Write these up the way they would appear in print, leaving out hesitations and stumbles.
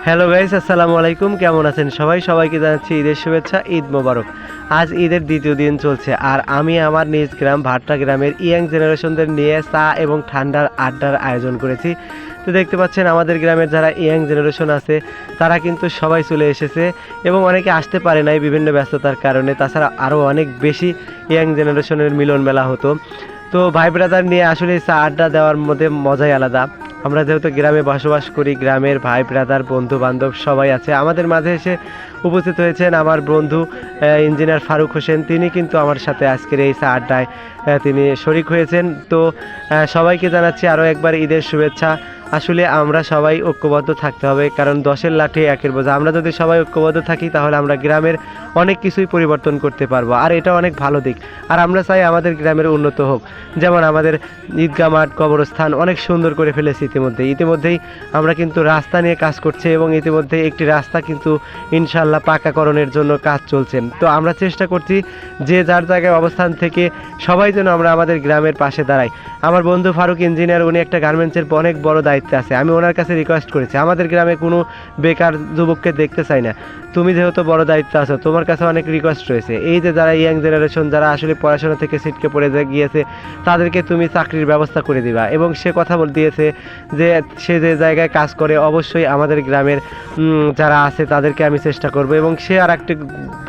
Hello guys, আসসালামু আলাইকুম। কেমন আছেন সবাই? সবাইকে জানাচ্ছি ঈদের শুভেচ্ছা, ঈদ মোবারক। আজ ঈদের দ্বিতীয় দিন চলছে, আর আমি আমার নিজ গ্রাম ভাট্টা গ্রামের ইয়াং জেনারেশনদের নিয়ে চা এবং ঠান্ডার আড্ডার আয়োজন করেছি। তো দেখতে পাচ্ছেন আমাদের গ্রামের যারা ইয়াং জেনারেশন আছে তারা কিন্তু সবাই চলে এসেছে, এবং অনেকে আসতে পারে নাই বিভিন্ন ব্যস্ততার কারণে। তাছাড়া আরও অনেক বেশি ইয়াং জেনারেশনের মিলন মেলা হতো। তো ভাই ব্রাদার নিয়ে আসলে চা আড্ডা দেওয়ার মধ্যে মজাই আলাদা। আমরা যেহেতু গ্রামে বসবাস করি, গ্রামের ভাই ব্রাদার বন্ধু বান্ধব সবাই আছে। আমাদের মাঝে এসে উপস্থিত হয়েছেন আমার বন্ধু ইঞ্জিনিয়ার ফারুক হোসেন। তিনি কিন্তু আমার সাথে আজকের এই চা আড্ডায় তিনি শরিক হয়েছেন। তো সবাইকে জানাচ্ছি আরও একবার ঈদের শুভেচ্ছা। আসলে আমরা সবাই ঐক্যবদ্ধ থাকতে হবে, কারণ 10-এর লাঠি 1-এর বোঝা। আমরা যদি সবাই ঐক্যবদ্ধ থাকি তাহলে আমরা গ্রামের অনেক কিছুই পরিবর্তন করতে পারবো, আর এটা অনেক ভালো দিক। আর আমরা চাই আমাদের গ্রামের উন্নত হোক। যেমন আমাদের ঈদগাহ মাঠ, কবরস্থান অনেক সুন্দর করে ফেলেছি ইতিমধ্যেই আমরা কিন্তু রাস্তা নিয়ে কাজ করছি, এবং ইতিমধ্যে একটি রাস্তা কিন্তু ইনশাল্লাহ পাকাকরণের জন্য কাজ চলছে। তো আমরা চেষ্টা করছি যে যার জায়গায় অবস্থান থেকে সবাই যেন আমরা আমাদের গ্রামের পাশে দাঁড়াই। আমার বন্ধু ফারুক ইঞ্জিনিয়ার, উনি একটা গার্মেন্টসের অনেক বড় দায়িত্বে আছে। আমি ওনার কাছে রিকোয়েস্ট করেছি, আমাদের গ্রামে কোনো বেকার যুবককে দেখতে চাই না। তুমি যেহেতু বড় দায়িত্ব আছো, তোমার কাছে অনেক রিকোয়েস্ট রয়েছে। এই যে যারা ইয়াং জেনারেশন, যারা আসলে পড়াশোনা থেকে ছিটকে পড়ে গিয়েছে, তাদেরকে তুমি চাকরির ব্যবস্থা করে দিবা। এবং সে কথা দিয়েছে যে সে যে জায়গায় কাজ করে অবশ্যই আমাদের গ্রামের যারা আছে তাদেরকে আমি চেষ্টা করব। এবং সে আর একটি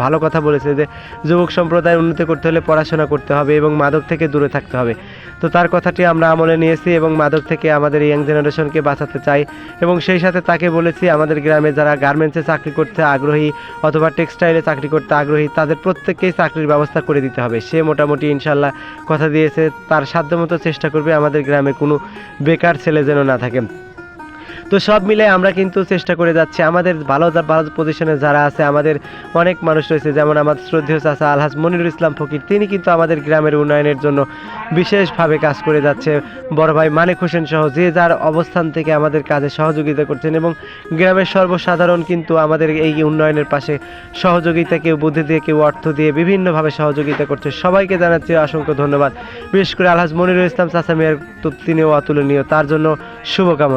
ভালো কথা বলেছে যে যুবক সম্প্রদায় উন্নতি করতে হলে পড়াশোনা করতে হবে এবং মাদক থেকে দূরে থাকতে হবে। তো তার কথাটি আমরা আমলে নিয়েছি এবং মাদক থেকে আমাদের ইয়াং জেনারেশনকে বাঁচাতে চাই। এবং সেই সাথে তাকে বলেছি আমাদের গ্রামে যারা গার্মেন্টসে চাকরি করতে আগ্রহী অথবা টেক্সটাইলে চাকরি করতে আগ্রহী, তাদের প্রত্যেককেই চাকরির ব্যবস্থা করে দিতে হবে। সে মোটামুটি ইনশাল্লাহ কথা দিয়েছে, তার সাধ্যমতো চেষ্টা করবে আমাদের গ্রামে কোনো বেকার ছেলে যেন না থাকে। তো সব মিলে আমরা কিন্তু চেষ্টা করে যাচ্ছি। আমাদের ভালো ভালো পজিশনে যারা আছে, আমাদের অনেক মানুষ রয়েছে, যেমন আমার শ্রদ্ধেয় চাচা আলহাজ মনিরুল ইসলাম ফকির, তিনি কিন্তু আমাদের গ্রামের উন্নয়নের জন্য বিশেষভাবে কাজ করে যাচ্ছে। বড় ভাই মানিক হোসেন সহ যে যার অবস্থান থেকে আমাদের কাজে সহযোগিতা করছেন, এবং গ্রামের সর্বসাধারণ কিন্তু আমাদের এই উন্নয়নের পাশে সহযোগিতা, কেউ বুদ্ধি দিয়ে, কেউ অর্থ দিয়ে বিভিন্নভাবে সহযোগিতা করছে। সবাইকে জানাচ্ছি অসংখ্য ধন্যবাদ। বিশেষ করে আলহাজ মনিরুল ইসলাম চাচা মেয়ের, তো তিনিও অতুলনীয়, তার জন্য শুভকামনা।